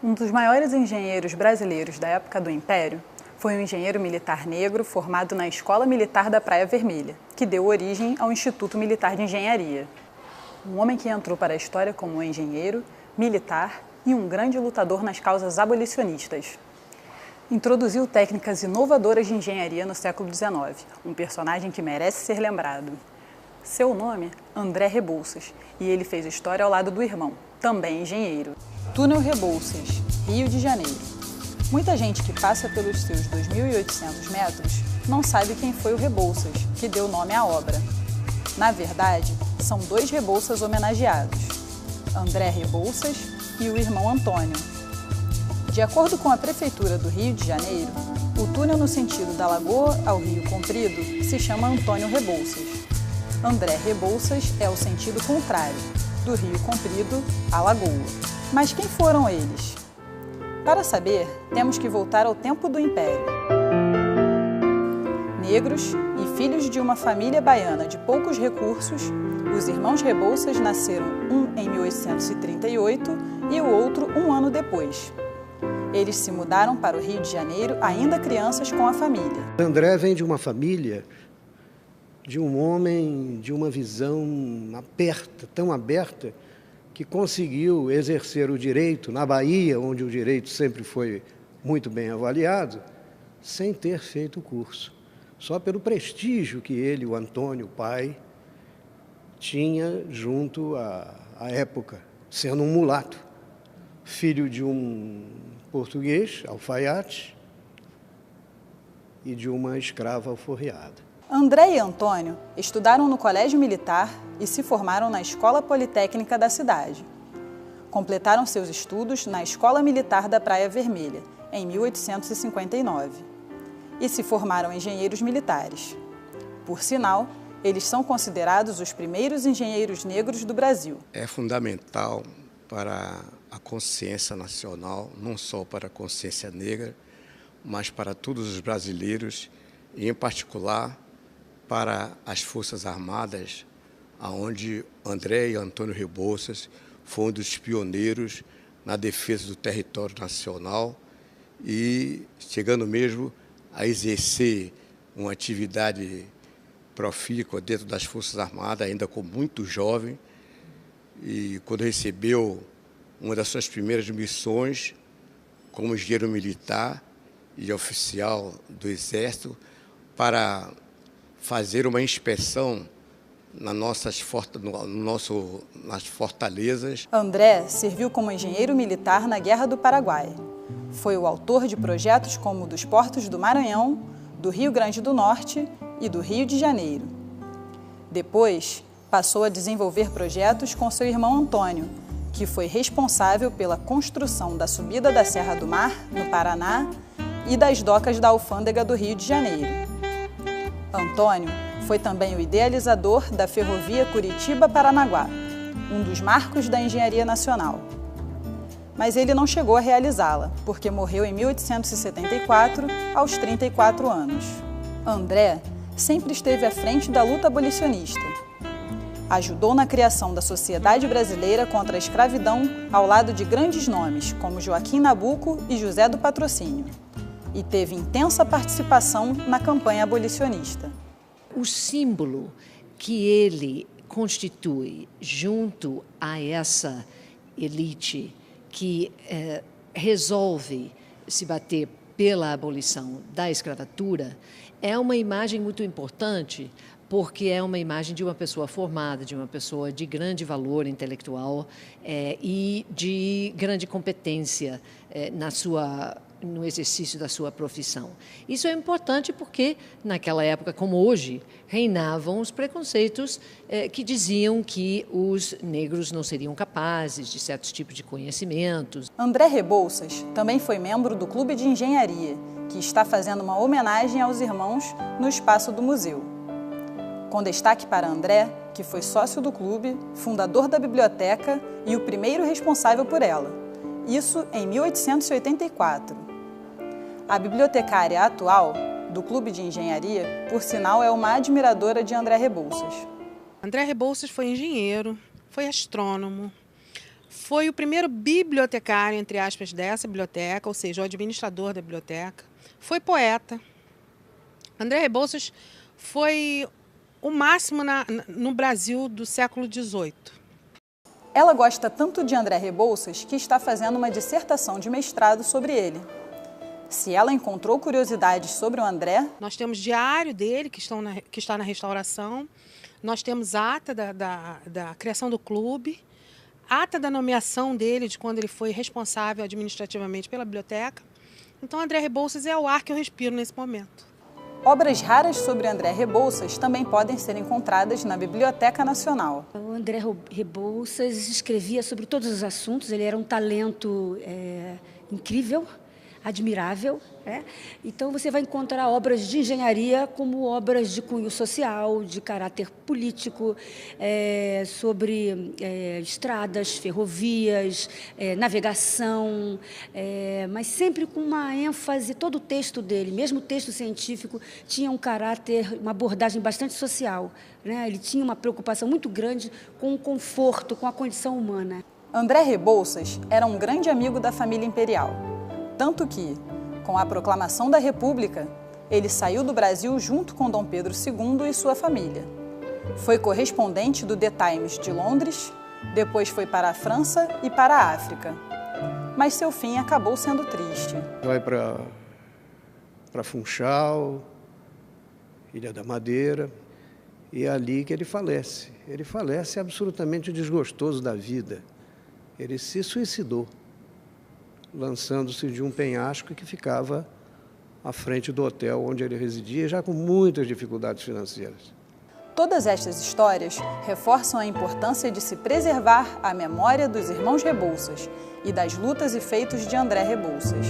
Um dos maiores engenheiros brasileiros da época do Império foi um engenheiro militar negro formado na Escola Militar da Praia Vermelha, que deu origem ao Instituto Militar de Engenharia. Um homem que entrou para a história como um engenheiro, militar e um grande lutador nas causas abolicionistas. Introduziu técnicas inovadoras de engenharia no século XIX, um personagem que merece ser lembrado. Seu nome, André Rebouças, e ele fez história ao lado do irmão, também engenheiro. Túnel Rebouças, Rio de Janeiro. Muita gente que passa pelos seus 2.800 metros não sabe quem foi o Rebouças, que deu nome à obra. Na verdade, são dois Rebouças homenageados, André Rebouças e o irmão Antônio. De acordo com a Prefeitura do Rio de Janeiro, o túnel no sentido da Lagoa ao Rio Comprido se chama Antônio Rebouças. André Rebouças é o sentido contrário, do Rio Comprido à Lagoa. Mas quem foram eles? Para saber, temos que voltar ao tempo do Império. Negros e filhos de uma família baiana de poucos recursos, os irmãos Rebouças nasceram um em 1838 e o outro um ano depois. Eles se mudaram para o Rio de Janeiro ainda crianças com a família. André vem de uma família, de um homem de uma visão aberta, tão aberta, que conseguiu exercer o direito na Bahia, onde o direito sempre foi muito bem avaliado, sem ter feito o curso. Só pelo prestígio que ele, o Antônio, o pai, tinha junto à época, sendo um mulato, filho de um português, alfaiate, e de uma escrava alforriada. André e Antônio estudaram no Colégio Militar e se formaram na Escola Politécnica da cidade. Completaram seus estudos na Escola Militar da Praia Vermelha, em 1859, e se formaram engenheiros militares. Por sinal, eles são considerados os primeiros engenheiros negros do Brasil. É fundamental para a consciência nacional, não só para a consciência negra, mas para todos os brasileiros, e em particular para as Forças Armadas, onde André e Antônio Rebouças foram um dos pioneiros na defesa do território nacional e chegando mesmo a exercer uma atividade profícua dentro das Forças Armadas, ainda com muito jovem, e quando recebeu uma das suas primeiras missões como engenheiro militar e oficial do Exército para fazer uma inspeção nas fortalezas. André serviu como engenheiro militar na Guerra do Paraguai. Foi o autor de projetos como o dos portos do Maranhão, do Rio Grande do Norte e do Rio de Janeiro. Depois, passou a desenvolver projetos com seu irmão Antônio, que foi responsável pela construção da subida da Serra do Mar, no Paraná, e das docas da Alfândega do Rio de Janeiro. Antônio foi também o idealizador da ferrovia Curitiba-Paranaguá, um dos marcos da engenharia nacional. Mas ele não chegou a realizá-la, porque morreu em 1874, aos 34 anos. André sempre esteve à frente da luta abolicionista. Ajudou na criação da Sociedade Brasileira contra a Escravidão ao lado de grandes nomes, como Joaquim Nabuco e José do Patrocínio, e teve intensa participação na campanha abolicionista. O símbolo que ele constitui junto a essa elite que resolve se bater pela abolição da escravatura é uma imagem muito importante, porque é uma imagem de uma pessoa formada, de uma pessoa de grande valor intelectual e de grande competência no exercício da sua profissão. Isso é importante porque, naquela época, como hoje, reinavam os preconceitos que diziam que os negros não seriam capazes de certos tipos de conhecimentos. André Rebouças também foi membro do Clube de Engenharia, que está fazendo uma homenagem aos irmãos no espaço do museu. Com destaque para André, que foi sócio do clube, fundador da biblioteca e o primeiro responsável por ela. Isso em 1884. A bibliotecária atual do Clube de Engenharia, por sinal, é uma admiradora de André Rebouças. André Rebouças foi engenheiro, foi astrônomo, foi o primeiro bibliotecário, entre aspas, dessa biblioteca, ou seja, o administrador da biblioteca. Foi poeta. André Rebouças foi o máximo no Brasil do século XVIII. Ela gosta tanto de André Rebouças que está fazendo uma dissertação de mestrado sobre ele. Se ela encontrou curiosidades sobre o André... Nós temos diário dele, que está na restauração. Nós temos ata da criação do clube, ata da nomeação dele, de quando ele foi responsável administrativamente pela biblioteca. Então, André Rebouças é o ar que eu respiro nesse momento. Obras raras sobre André Rebouças também podem ser encontradas na Biblioteca Nacional. O André Rebouças escrevia sobre todos os assuntos, ele era um talento incrível, admirável. Então você vai encontrar obras de engenharia como obras de cunho social, de caráter político, sobre estradas, ferrovias, navegação, mas sempre com uma ênfase. Todo o texto dele, mesmo o texto científico, tinha um caráter, uma abordagem bastante social, né? Ele tinha uma preocupação muito grande com o conforto, com a condição humana. André Rebouças era um grande amigo da família imperial, tanto que, com a proclamação da República, ele saiu do Brasil junto com Dom Pedro II e sua família. Foi correspondente do The Times de Londres, depois foi para a França e para a África. Mas seu fim acabou sendo triste. Vai para Funchal, Ilha da Madeira, e é ali que ele falece. Ele falece absolutamente desgostoso da vida. Ele se suicidou, lançando-se de um penhasco que ficava à frente do hotel onde ele residia, já com muitas dificuldades financeiras. Todas estas histórias reforçam a importância de se preservar a memória dos irmãos Rebouças e das lutas e feitos de André Rebouças.